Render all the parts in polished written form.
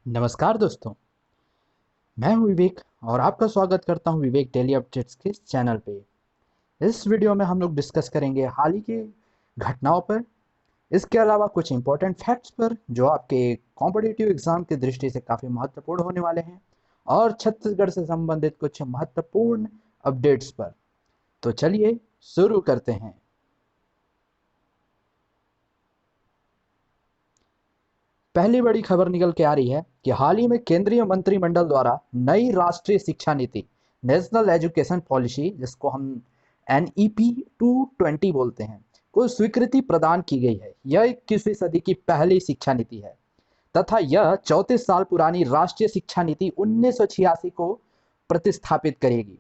नमस्कार दोस्तों, मैं हूं विवेक और आपका स्वागत करता हूं विवेक डेली अपडेट्स के इस चैनल पे। इस वीडियो में हम लोग डिस्कस करेंगे हाल ही के घटनाओं पर, इसके अलावा कुछ इंपॉर्टेंट फैक्ट्स पर जो आपके कॉम्पिटिटिव एग्जाम की दृष्टि से काफ़ी महत्वपूर्ण होने वाले हैं और छत्तीसगढ़ से संबंधित कुछ महत्वपूर्ण अपडेट्स पर। तो चलिए शुरू करते हैं। पहली बड़ी खबर निकल के आ रही है कि हाल ही में केंद्रीय मंत्रिमंडल द्वारा नई राष्ट्रीय शिक्षा नीति नेशनल एजुकेशन पॉलिसी, जिसको हम NEP 220 बोलते हैं, को स्वीकृति प्रदान की गई है। यह 21वीं सदी की पहली शिक्षा नीति है तथा यह 34 साल पुरानी राष्ट्रीय शिक्षा नीति 1986 को प्रतिस्थापित करेगी।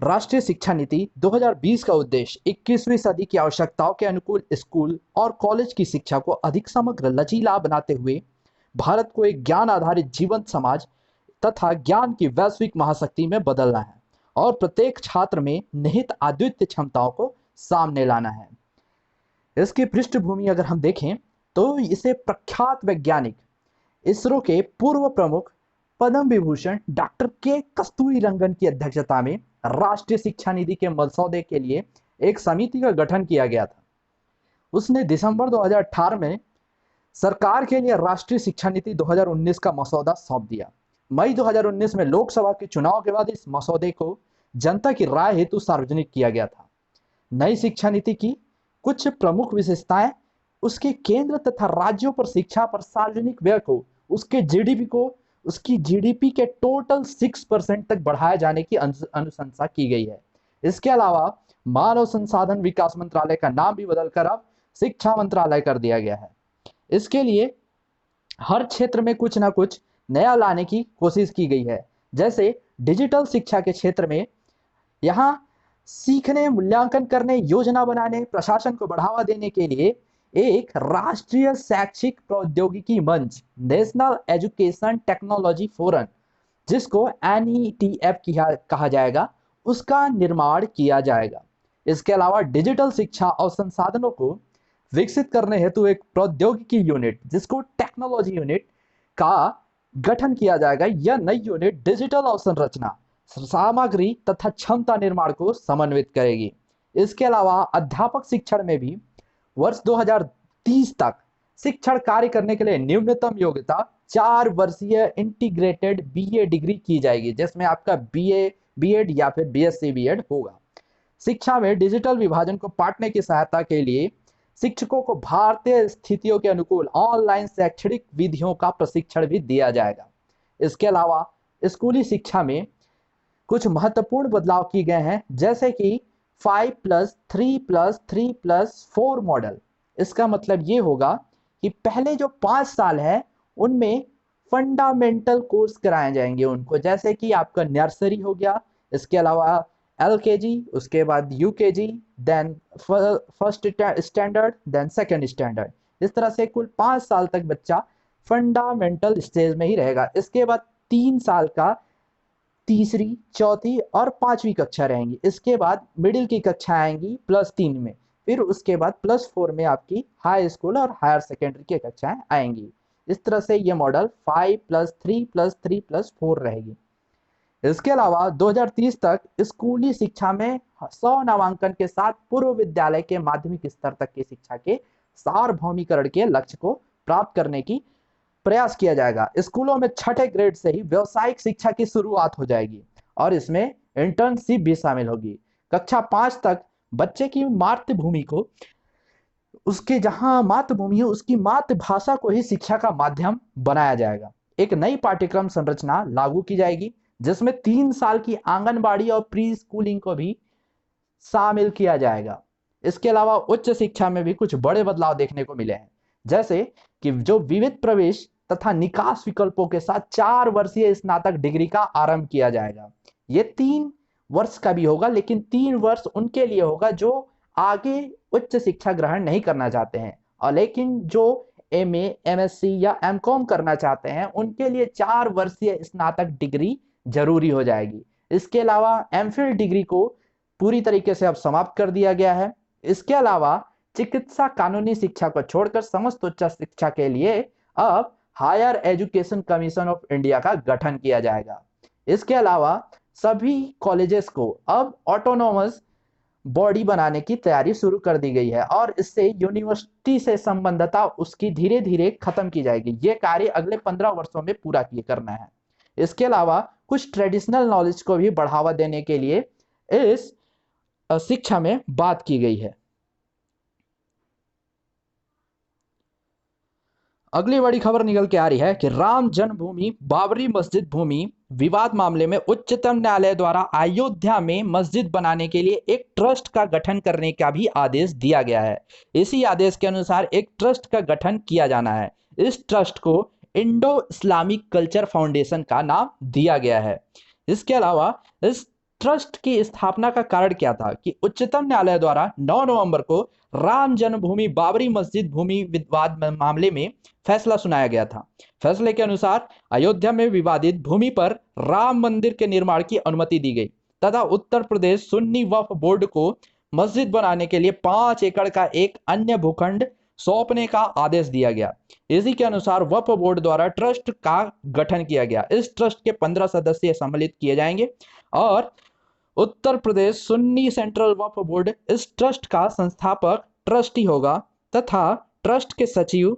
राष्ट्रीय शिक्षा नीति 2020 का उद्देश्य 21वीं सदी की आवश्यकताओं के अनुकूल स्कूल और कॉलेज की शिक्षा को अधिक समग्र लचीला बनाते हुए भारत को एक ज्ञान आधारित जीवंत समाज तथा ज्ञान की वैश्विक महाशक्ति में बदलना है और प्रत्येक छात्र में निहित अद्वितीय क्षमताओं को सामने लाना है। इसकी पृष्ठभूमि अगर हम देखें तो इसे प्रख्यात वैज्ञानिक इसरो के पूर्व प्रमुख पद्म विभूषण डॉक्टर के कस्तूरी रंगन की अध्यक्षता में राष्ट्रीय शिक्षा नीति के मसौदे के लिए एक समिति का गठन किया गया था। उसने दिसंबर 2018 में सरकार के लिए राष्ट्रीय शिक्षा नीति 2019 का मसौदा सौंप दिया। मई 2019 में लोकसभा के चुनाव के बाद इस मसौदे को जनता की राय हेतु सार्वजनिक किया गया था। नई शिक्षा नीति की कुछ प्रमुख विशेषताएं उसके केंद्र तथा राज्यों पर शिक्षा पर सार्वजनिक व्यय को उसकी जीडीपी के टोटल 6% तक बढ़ाए जाने की अनुशंसा की गई है। इसके अलावा मानव संसाधन विकास मंत्रालय का नाम भी बदलकर अब शिक्षा मंत्रालय कर दिया गया है। इसके लिए हर क्षेत्र में कुछ ना कुछ नया लाने की कोशिश की गई है। जैसे डिजिटल शिक्षा के क्षेत्र में यहाँ सीखने, मूल्यांकन करने, योजना बनाने, प्रशासन को बढ़ावा देने के लिए एक राष्ट्रीय शैक्षिक प्रौद्योगिकी मंच नेशनल एजुकेशन टेक्नोलॉजी फोरम, जिसको NETF कहा जाएगा, उसका निर्माण किया जाएगा। इसके अलावा डिजिटल शिक्षा और संसाधनों को विकसित करने हेतु एक प्रौद्योगिकी यूनिट, जिसको टेक्नोलॉजी यूनिट का गठन किया जाएगा। यह नई यूनिट डिजिटल अवसंरचना, सामग्री तथा क्षमता निर्माण को समन्वित करेगी। इसके अलावा अध्यापक शिक्षण में भी वर्ष 2030 तक शिक्षण कार्य करने के लिए न्यूनतम योग्यता 4 वर्षीय इंटीग्रेटेड BA डिग्री की जाएगी, जिसमें आपका BA BEd या फिर BSc BEd होगा। शिक्षा में डिजिटल विभाजन को पाटने की सहायता के लिए शिक्षकों को भारतीय स्थितियों के अनुकूल ऑनलाइन शैक्षणिक विधियों का प्रशिक्षण भी दिया जाएगा। इसके अलावा स्कूली शिक्षा में कुछ महत्वपूर्ण बदलाव किए गए हैं, जैसे कि 5+3+3+4 मॉडल। इसका मतलब ये होगा कि पहले जो 5 साल है उनमें फंडामेंटल कोर्स कराए जाएंगे उनको, जैसे कि आपका नर्सरी हो गया, इसके अलावा LKG, उसके बाद UKG, then first standard, then second standard. इस तरह से कुल 5 साल तक बच्चा फंडामेंटल स्टेज में ही रहेगा। इसके बाद 3 साल का तीसरी, चौथी और 5वीं कक्षा रहेंगी। इसके बाद मिडिल की कक्षा आएंगी +3 में, फिर उसके बाद +4 में आपकी हाई स्कूल और हायर सेकेंडरी की कक्षाएं आएंगी। इस तरह से ये मॉडल 5+3+3+4 रहेगी। इसके अलावा 2030 तक स्कूली शिक्षा में 100 नामांकन के साथ पूर्व विद्यालय के माध्यमिक स्तर तक की शिक्षा के सार्वभौमिकरण के लक्ष्य को प्राप्त करने की प्रयास किया जाएगा। स्कूलों में 6ठे ग्रेड से ही व्यावसायिक शिक्षा की शुरुआत हो जाएगी और इसमें इंटर्नशिप भी शामिल होगी। कक्षा 5 तक बच्चे की मातृभूमि को, उसके जहां मातृभूमि है उसकी मातृभाषा को ही शिक्षा का माध्यम बनाया जाएगा। एक नई पाठ्यक्रम संरचना लागू की जाएगी, जिसमें 3 साल की आंगनबाड़ी और प्री स्कूलिंग को भी शामिल किया जाएगा। इसके अलावा उच्च शिक्षा में भी कुछ बड़े बदलाव देखने को मिले हैं, जैसे कि जो विविध प्रवेश तथा निकास विकल्पों के साथ 4 वर्षीय स्नातक डिग्री का आरंभ किया जाएगा। ये 3 वर्ष का भी होगा, लेकिन 3 वर्ष उनके लिए होगा जो आगे उच्च शिक्षा ग्रहण नहीं करना चाहते हैं, और लेकिन जो MA, MSc या MCOM करना चाहते हैं उनके लिए 4 वर्षीय स्नातक डिग्री जरूरी हो जाएगी। इसके अलावा MPhil डिग्री को पूरी तरीके से अब समाप्त कर दिया गया है। इसके अलावा चिकित्सा कानूनी शिक्षा को छोड़कर समस्त उच्च शिक्षा के लिए अब higher education commission of India का गठन किया जाएगा। इसके अलावा सभी कॉलेजेस को अब ऑटोनोमस बॉडी बनाने की तैयारी शुरू कर दी गई है और इससे यूनिवर्सिटी से संबद्धता उसकी धीरे धीरे खत्म की जाएगी। ये कार्य अगले 15 वर्षों में पूरा किए करना है। इसके अलावा कुछ ट्रेडिशनल नॉलेज को भी बढ़ावा देने के लिए इस शिक्षा में बात की गई है। अगली बड़ी खबर निकल के आ रही है कि राम जन्मभूमि बाबरी मस्जिद भूमि विवाद मामले में उच्चतम न्यायालय द्वारा अयोध्या में मस्जिद बनाने के लिए एक ट्रस्ट का गठन करने का भी आदेश दिया गया है। इसी आदेश के अनुसार एक ट्रस्ट का गठन किया जाना है। इस ट्रस्ट को इंडो इस्लामिक कल्चर फाउंडेशन का नाम दिया गया है। इसके अलावा इस ट्रस्ट की स्थापना का कारण क्या था कि उच्चतम न्यायालय द्वारा 9 नवंबर को राम जन्मभूमि बाबरी मस्जिद भूमि विवाद मामले में फैसला सुनाया गया था। फैसले के अनुसार अयोध्या में विवादित भूमि पर राम मंदिर के निर्माण की अनुमति दी गई तथा उत्तर प्रदेश सुन्नी वक्फ बोर्ड को मस्जिद बनाने के लिए 5 एकड़ का एक अन्य भूखंड सौंपने का आदेश दिया गया। इसी के अनुसार वक्फ बोर्ड द्वारा ट्रस्ट का गठन किया गया। इस ट्रस्ट के 15 सदस्य सम्मिलित किए जाएंगे और उत्तर प्रदेश सुन्नी सेंट्रल वक्फ बोर्ड इस ट्रस्ट का संस्थापक ट्रस्टी होगा तथा ट्रस्ट के सचिव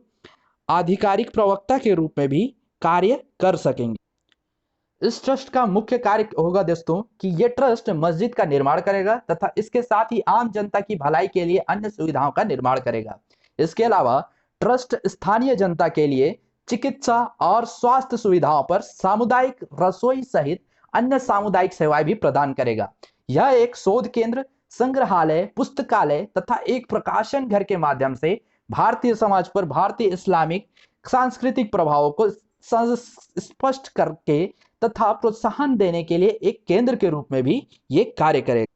आधिकारिक प्रवक्ता के रूप में भी कार्य कर सकेंगे। इस ट्रस्ट का मुख्य कार्य होगा दोस्तों कि यह ट्रस्ट मस्जिद का निर्माण करेगा तथा इसके साथ ही आम जनता की भलाई के लिए अन्य सुविधाओं का निर्माण करेगा। इसके अलावा ट्रस्ट स्थानीय जनता के लिए चिकित्सा और स्वास्थ्य सुविधाओं पर सामुदायिक रसोई सहित अन्य सामुदायिक सेवाएं भी प्रदान करेगा। यह एक शोध केंद्र, संग्रहालय, पुस्तकालय तथा एक प्रकाशन घर के माध्यम से भारतीय समाज पर भारतीय इस्लामिक सांस्कृतिक प्रभावों को स्पष्ट करके तथा प्रोत्साहन देने के लिए एक केंद्र के रूप में भी ये कार्य करेगा।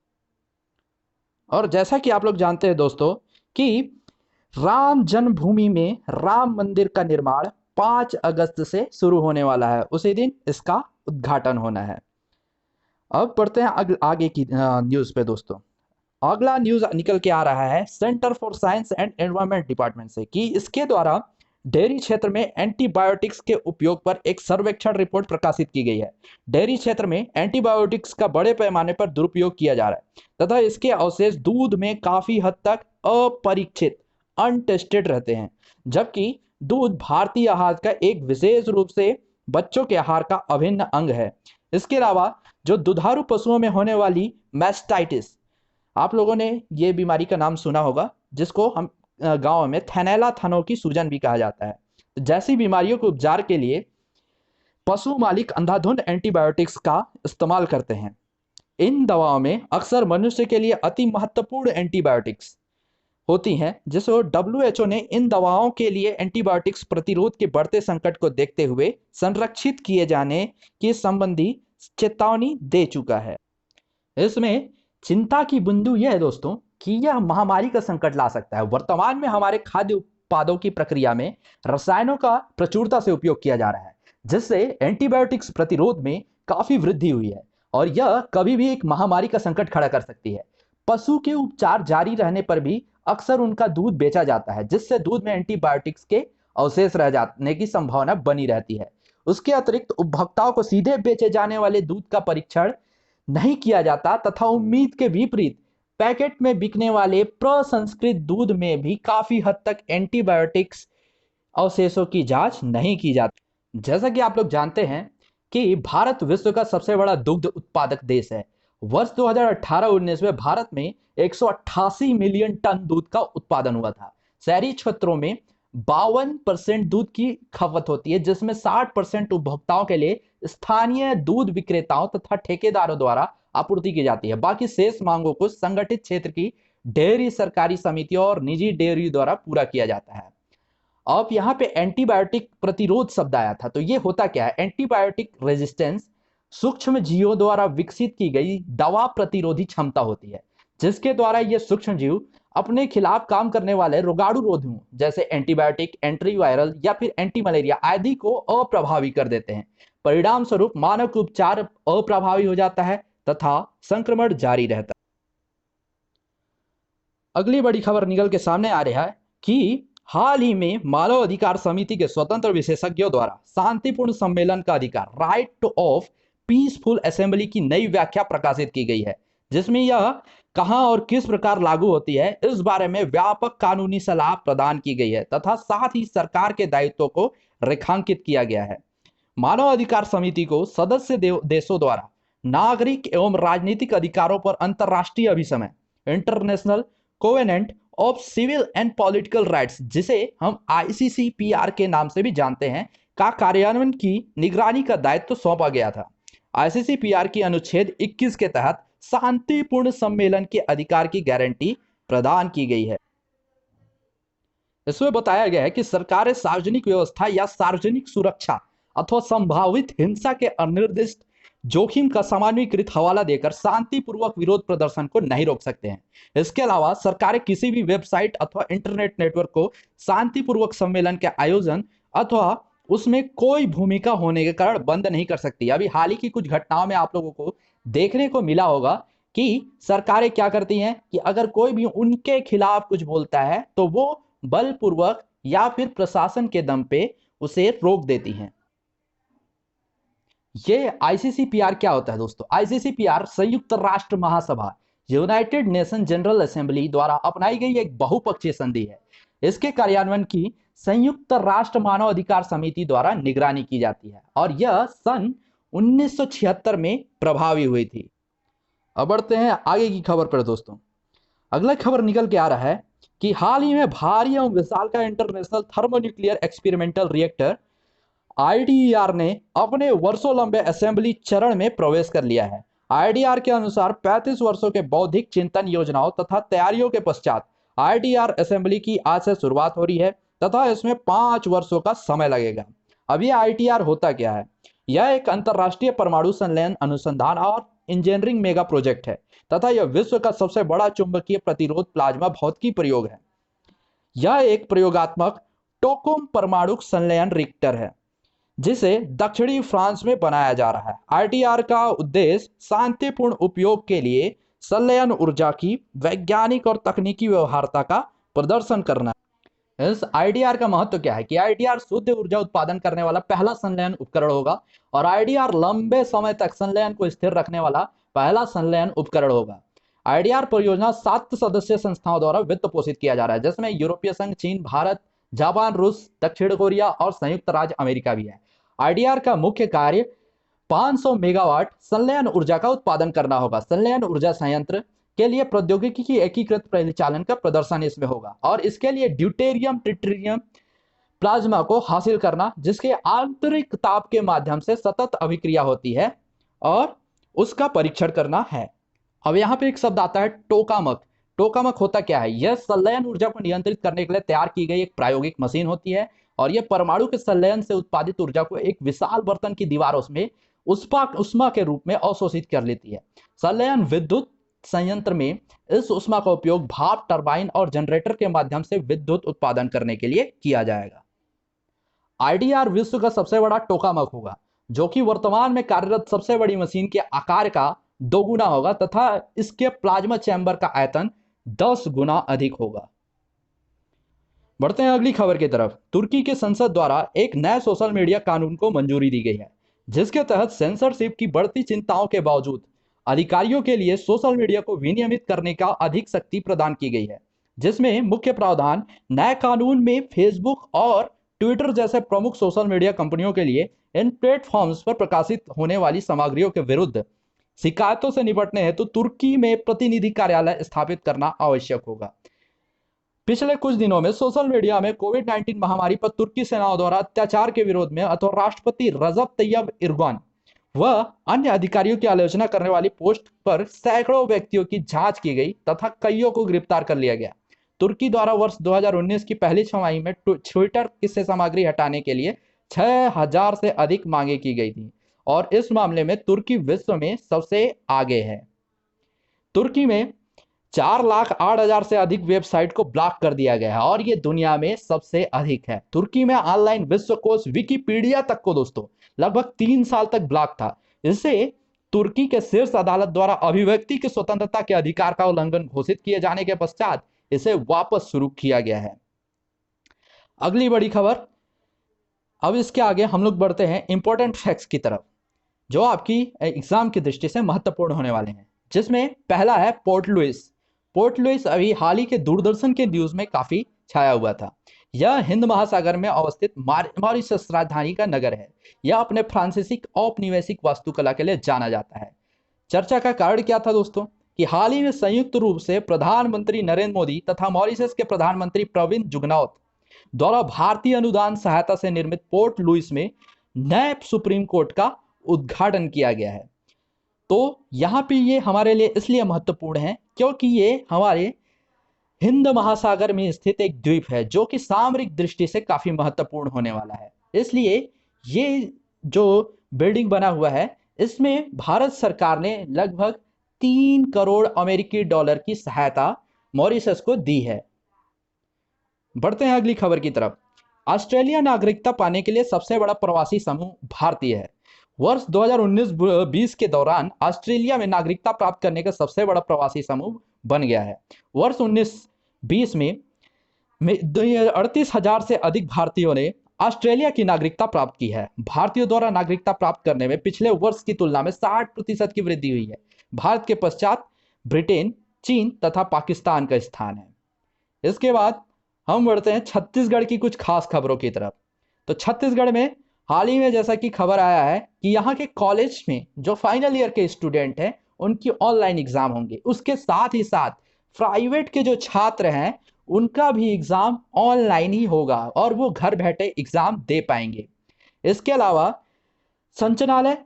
और जैसा कि आप लोग जानते हैं दोस्तों कि राम जन्मभूमि में राम मंदिर का निर्माण 5 अगस्त से शुरू होने वाला है। उसी दिन इसका उद्घाटन होना है। अब पढ़ते हैं आगे की न्यूज़ पे दोस्तों। अगला न्यूज़ निकल के आ रहा है centre for science and environment department से कि इसके द्वारा डेयरी क्षेत्र में एंटीबायोटिक्स के उपयोग पर एक सर्वेक्षण रिपोर्ट प्रकाशित की गई है। डेयरी क्षेत्र में एंटीबायोटिक्स का बड़े पैमाने पर दुरुपयोग किया जा रहा है तथा इसके अवशेष दूध में काफी हद तक अपरीक्षित अनटेस्टेड रहते हैं, जबकि दूध भारतीय आहार का एक विशेष रूप से बच्चों के आहार का अभिन्न अंग है। इसके अलावा जो दुधारू पशुओं में होने वाली मैस्टाइटिस, आप लोगों ने ये बीमारी का नाम सुना होगा जिसको हम गांव में थैनेला थनों की सूजन भी कहा जाता है। तो जैसी बीमारियों के उपचार के लिए पशु मालिक अंधाधुंध एंटीबायोटिक्स का इस्तेमाल करते हैं। इन दवाओं में अक्सर मनुष्य के लिए अति महत्वपूर्ण एंटीबायोटिक्स होती हैं, जिसको WHO ने इन दवाओं के लिए एंटीबायोटिक्स प्रतिरोध के बढ़ते संकट को देखते हुए संरक्षित किए जाने के संबंधी चेतावनी दे चुका है। इसमें चिंता की बिंदु यह है दोस्तों कि यह महामारी का संकट ला सकता है। वर्तमान में हमारे खाद्य उत्पादों की प्रक्रिया में रसायनों का प्रचुरता से उपयोग किया जा रहा है, जिससे एंटीबायोटिक्स प्रतिरोध में काफी वृद्धि हुई है और यह कभी भी एक महामारी का संकट खड़ा कर सकती है। पशु के उपचार जारी रहने पर भी अक्सर उनका दूध बेचा जाता है, जिससे दूध में एंटीबायोटिक्स के अवशेष रह जाने की संभावना बनी रहती है। उसके अतिरिक्त उपभोक्ताओं को सीधे बेचे जाने वाले दूध का परीक्षण नहीं किया जाता तथा उम्मीद के विपरीत पैकेट में बिकने वाले प्रसंस्कृत दूध में भी काफी हद तक एंटीबायोटिक्स अवशेषों की जांच नहीं की जाती। जैसा कि आप लोग जानते हैं कि भारत विश्व का सबसे बड़ा दुग्ध उत्पादक देश है। वर्ष 2018-19 में भारत में 188 मिलियन टन दूध का उत्पादन हुआ था। शहरी क्षेत्रों में 52% दूध की खपत होती है, जिसमें 60% उपभोक्ताओं के लिए स्थानीय दूध विक्रेताओं तथा ठेकेदारों द्वारा आपूर्ति की जाती है। बाकी शेष मांगों को संगठित क्षेत्र की डेयरी सरकारी समितियों और निजी डेयरी द्वारा पूरा किया जाता है। अब यहाँ पे एंटीबायोटिक प्रतिरोध शब्द आया था, तो ये होता क्या है? एंटीबायोटिक रेजिस्टेंस सूक्ष्म जीवों द्वारा विकसित की गई दवा प्रतिरोधी क्षमता होती है, जिसके द्वारा ये सूक्ष्म जीव अपने खिलाफ काम करने वाले रोगाणु रोधियों जैसे एंटीबायोटिक, एंटीवायरल या फिर एंटी मलेरिया आदि को अप्रभावी कर देते हैं। परिणाम स्वरूप मानव उपचार अप्रभावी हो जाता है तथा संक्रमण जारी रहता है। अगली बड़ी खबर निकल के सामने आ रहा है कि हाल ही में मानव अधिकार समिति के स्वतंत्र विशेषज्ञों द्वारा शांतिपूर्ण सम्मेलन का अधिकार, राइट ऑफ पीसफुल असेंबली की नई व्याख्या प्रकाशित की गई है, जिसमें यह कहां और किस प्रकार लागू होती है इस बारे में व्यापक कानूनी सलाह प्रदान की गई है तथा साथ ही सरकार के दायित्वों को रेखांकित किया गया है। मानव अधिकार समिति को सदस्य देशों द्वारा नागरिक एवं राजनीतिक अधिकारों पर अंतरराष्ट्रीय अभिसमय, international covenant of civil and political rights, जिसे हम आईसीसीपीआर के नाम से भी जानते हैं, का कार्यान्वयन की निगरानी का दायित्व सौंपा गया था। आईसीसीपीआर की अनुच्छेद 21 के तहत शांतिपूर्ण सम्मेलन के अधिकार की गारंटी प्रदान की गई है। इसमें बताया गया है कि सरकारें सार्वजनिक व्यवस्था या सार्वजनिक सुरक्षा अथवा संभावित हिंसा के अनिर्दिष्ट जोखिम का सामान्यीकृत हवाला देकर शांतिपूर्वक विरोध प्रदर्शन को नहीं रोक सकते हैं। इसके अलावा सरकारें किसी भी वेबसाइट अथवा इंटरनेट नेटवर्क को शांतिपूर्वक सम्मेलन के आयोजन अथवा उसमें कोई भूमिका होने के कारण बंद नहीं कर सकती। अभी हाल ही की कुछ घटनाओं में आप लोगों को देखने को मिला होगा कि सरकारें क्या करती हैं कि अगर कोई भी उनके खिलाफ कुछ बोलता है तो वो बलपूर्वक या फिर प्रशासन के दम पे उसे रोक देती हैं। ये आईसीसीपीआर क्या होता है दोस्तों? आईसीसीपीआर संयुक्त राष्ट्र महासभा, यूनाइटेड नेशन जनरल असेंबली द्वारा अपनाई गई एक बहुपक्षीय संधि है। इसके कार्यान्वयन की संयुक्त राष्ट्र मानव अधिकार समिति द्वारा निगरानी की जाती है और यह सन 1976 में प्रभावी हुई थी। अब बढ़ते हैं आगे की खबर पर दोस्तों। अगला खबर निकल के आ रहा है कि हाल ही में भारी एवं विशालकाय इंटरनेशनल थर्मोन्यूक्लियर एक्सपेरिमेंटल रिएक्टर आईडीईआर ने अपने वर्षों लंबे असेंबली चरण में प्रवेश कर लिया है। आईडीआर के अनुसार 35 वर्षों के बौद्धिक चिंतन, योजनाओं तथा तैयारियों के पश्चात आईडीआर असेंबली की आज से शुरुआत हो रही है तथा इसमें 5 वर्षों का समय लगेगा। अब यह आईडीआर होता क्या है? यह एक अंतरराष्ट्रीय परमाणु संलयन अनुसंधान और इंजीनियरिंग मेगा प्रोजेक्ट है तथा यह विश्व का सबसे बड़ा चुंबकीय प्रतिरोध प्लाज्मा भौतिकी प्रयोग है। यह एक प्रयोगात्मक टोकुम परमाणु संलयन रिएक्टर है जिसे दक्षिणी फ्रांस में बनाया जा रहा है। आईडीआर का उद्देश्य शांतिपूर्ण उपयोग के लिए संलयन ऊर्जा की वैज्ञानिक और तकनीकी व्यवहार्यता का प्रदर्शन करना है। इस आईडीआर का महत्व क्या है कि आईडीआर शुद्ध ऊर्जा उत्पादन करने वाला पहला संलयन उपकरण होगा और आईडीआर लंबे समय तक संलयन को स्थिर रखने वाला पहला संलयन उपकरण होगा। आईडीआर परियोजना 7 सदस्यीय संस्थाओं द्वारा वित्त पोषित किया जा रहा है, जिसमें यूरोपीय संघ, चीन, भारत, जापान, रूस, दक्षिण कोरिया और संयुक्त राज्य अमेरिका भी है। आईडीआर का मुख्य कार्य 500 मेगावाट संलयन ऊर्जा का उत्पादन करना होगा। संलयन ऊर्जा संयंत्र के लिए प्रौद्योगिकी की एकीकृत परिचालन का प्रदर्शन इसमें होगा और इसके लिए ड्यूटेरियम ट्रिटियम प्लाज्मा को हासिल करना, जिसके आंतरिक ताप के माध्यम से सतत अभिक्रिया होती है, और उसका परीक्षण करना है। अब यहाँ पे एक शब्द आता है टोकामक। टोकामक होता क्या है? यह संलयन ऊर्जा को नियंत्रित करने के लिए तैयार की गई एक प्रायोगिक मशीन होती है और यह परमाणु के संलयन से उत्पादित ऊर्जा को एक विशाल बर्तन की दीवारों में उष्मा के रूप में अवशोषित कर लेती है। संलयन विद्युत संयंत्र में इस उष्मा का उपयोग भाप टरबाइन और जनरेटर के माध्यम से विद्युत उत्पादन करने के लिए किया जाएगा। आईडीआर विश्व का सबसे बड़ा टोकामक होगा, जो कि वर्तमान में कार्यरत सबसे बड़ी मशीन के आकार का 2 गुना होगा तथा इसके प्लाज्मा चैम्बर का आयतन 10 गुना अधिक होगा। बढ़ते हैं अगली खबर की तरफ। तुर्की के संसद द्वारा एक नए सोशल मीडिया कानून को मंजूरी दी गई है, जिसके तहत सेंसरशिप की बढ़ती चिंताओं के बावजूद अधिकारियों के लिए सोशल मीडिया को विनियमित करने का अधिक शक्ति प्रदान की गई है, जिसमें मुख्य प्रावधान नए कानून में फेसबुक और ट्विटर जैसे प्रमुख सोशल मीडिया कंपनियों के लिए इन प्लेटफॉर्म्स पर प्रकाशित होने वाली सामग्रियों के विरुद्ध शिकायतों से निपटने हेतु तुर्की में प्रतिनिधि कार्यालय स्थापित करना आवश्यक होगा। पिछले कुछ दिनों में सोशल मीडिया में कोविड-19 महामारी पर तुर्की सेनाओं द्वारा अत्याचार के विरोध में अथवा राष्ट्रपति रजब तैयब एर्दोगान व अन्य अधिकारियों की आलोचना करने वाली पोस्ट पर सैकड़ों व्यक्तियों की जांच की गई तथा कईयों को गिरफ्तार कर लिया गया। तुर्की द्वारा वर्ष 2019 की पहली छमाही में ट्विटर से सामग्री हटाने के लिए 6000 से अधिक मांगे की गई थी और इस मामले में तुर्की विश्व में सबसे आगे है। तुर्की में 4,08,000 से अधिक वेबसाइट को ब्लॉक कर दिया गया है और ये दुनिया में सबसे अधिक है। तुर्की में ऑनलाइन विश्वकोश विकिपीडिया तक को दोस्तों लगभग 3 साल तक ब्लॉक था। इससे तुर्की के शीर्ष अदालत द्वारा अभिव्यक्ति की स्वतंत्रता के अधिकार का उल्लंघन घोषित किए जाने के पश्चात इसे वापस शुरू किया गया है। अगली बड़ी खबर, अब इसके आगे हम लोग बढ़ते हैं इंपॉर्टेंट फैक्ट्स की तरफ, जो आपकी एग्जाम की दृष्टि से महत्वपूर्ण होने वाले हैं, जिसमें पहला है पोर्ट लुइस। पोर्ट लुइस अभी हाल ही के दूरदर्शन के न्यूज में काफी छाया हुआ था। यह हिंद महासागर में अवस्थित मॉरिशस राजधानी का नगर है। यह अपने फ्रांसीसी औपनिवेशिक वास्तुकला के लिए जाना जाता है। चर्चा का कारण क्या था दोस्तों, कि हाल ही में संयुक्त रूप से प्रधानमंत्री नरेंद्र मोदी तथा मॉरिशस के प्रधानमंत्री प्रविंद जुगनौथ द्वारा भारतीय अनुदान सहायता से निर्मित पोर्ट लुइस में नए सुप्रीम कोर्ट का उद्घाटन किया गया है। तो यहाँ पे ये हमारे लिए इसलिए महत्वपूर्ण है क्योंकि ये हमारे हिंद महासागर में स्थित एक द्वीप है, जो कि सामरिक दृष्टि से काफी महत्वपूर्ण होने वाला है। इसलिए ये जो बिल्डिंग बना हुआ है, इसमें भारत सरकार ने लगभग 3 करोड़ अमेरिकी डॉलर की सहायता मॉरिशस को दी है। बढ़ते हैं अगली खबर की तरफ। ऑस्ट्रेलिया नागरिकता पाने के लिए सबसे बड़ा प्रवासी समूह भारतीय है। वर्ष 2019-20 के दौरान ऑस्ट्रेलिया में नागरिकता प्राप्त करने का सबसे बड़ा प्रवासी समूह बन गया है। वर्ष 19-20 में 38,000 से अधिक भारतीयों ने ऑस्ट्रेलिया की नागरिकता प्राप्त की है। भारतीयों द्वारा नागरिकता प्राप्त करने में पिछले वर्ष की तुलना में 60% की वृद्धि हुई है। भारत के पश्चात ब्रिटेन, चीन तथा पाकिस्तान का स्थान है। इसके बाद हम बढ़ते हैं छत्तीसगढ़ की कुछ खास खबरों की तरफ। तो छत्तीसगढ़ में हाल ही में जैसा कि खबर आया है कि यहाँ के कॉलेज में जो फाइनल ईयर के स्टूडेंट हैं उनकी ऑनलाइन एग्जाम होंगे। उसके साथ ही साथ प्राइवेट के जो छात्र हैं उनका भी एग्जाम ऑनलाइन ही होगा और वो घर बैठे एग्जाम दे पाएंगे। इसके अलावा संचालय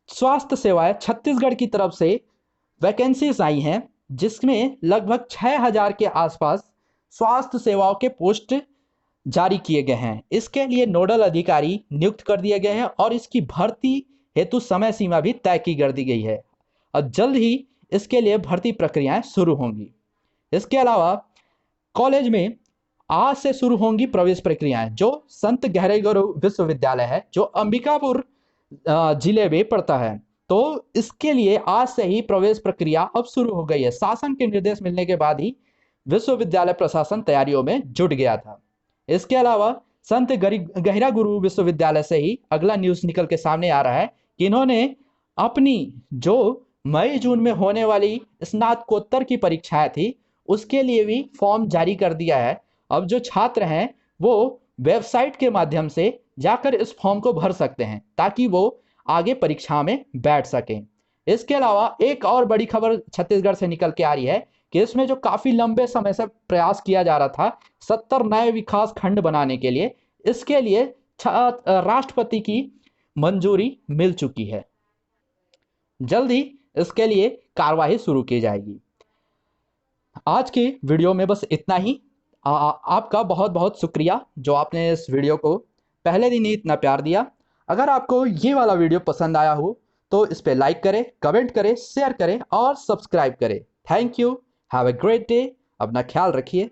स्वास्थ्य सेवाएं छत्तीसगढ़ की तरफ से वैकेंसीज आई हैं, जिसमें लगभग 6,000 के आसपास स्वास्थ्य सेवाओं के पोस्ट जारी किए गए हैं। इसके लिए नोडल अधिकारी नियुक्त कर दिए गए हैं और इसकी भर्ती हेतु समय सीमा भी तय की कर दी गई है और जल्द ही इसके लिए भर्ती प्रक्रियाएं शुरू होंगी। इसके अलावा कॉलेज में आज से शुरू होंगी प्रवेश प्रक्रियाएं, जो संत गहरेगुरु विश्वविद्यालय है जो अंबिकापुर जिले में पड़ता है। तो इसके लिए आज से ही प्रवेश प्रक्रिया अब शुरू हो गई है। शासन के निर्देश मिलने के बाद ही विश्वविद्यालय प्रशासन तैयारियों में जुट गया था। इसके अलावा संत गहरा गुरु विश्वविद्यालय से ही अगला न्यूज निकल के सामने आ रहा है कि इन्होंने अपनी जो मई जून में होने वाली स्नातकोत्तर की परीक्षाएं थी उसके लिए भी फॉर्म जारी कर दिया है। अब जो छात्र हैं वो वेबसाइट के माध्यम से जाकर इस फॉर्म को भर सकते हैं ताकि वो आगे परीक्षा में बैठ सकें। इसके अलावा एक और बड़ी खबर छत्तीसगढ़ से निकल के आ रही है कि इसमें जो काफी लंबे समय से प्रयास किया जा रहा था 70 नए विकास खंड बनाने के लिए, इसके लिए राष्ट्रपति की मंजूरी मिल चुकी है। जल्द ही इसके लिए कार्यवाही शुरू की जाएगी। आज के वीडियो में बस इतना ही। आपका बहुत बहुत शुक्रिया जो आपने इस वीडियो को पहले दिन ही इतना प्यार दिया। अगर आपको ये वाला वीडियो पसंद आया हो तो इस पर लाइक करें, कमेंट करें, शेयर करें और सब्सक्राइब करें। Thank you. Have a great day. अपना ख्याल रखिए।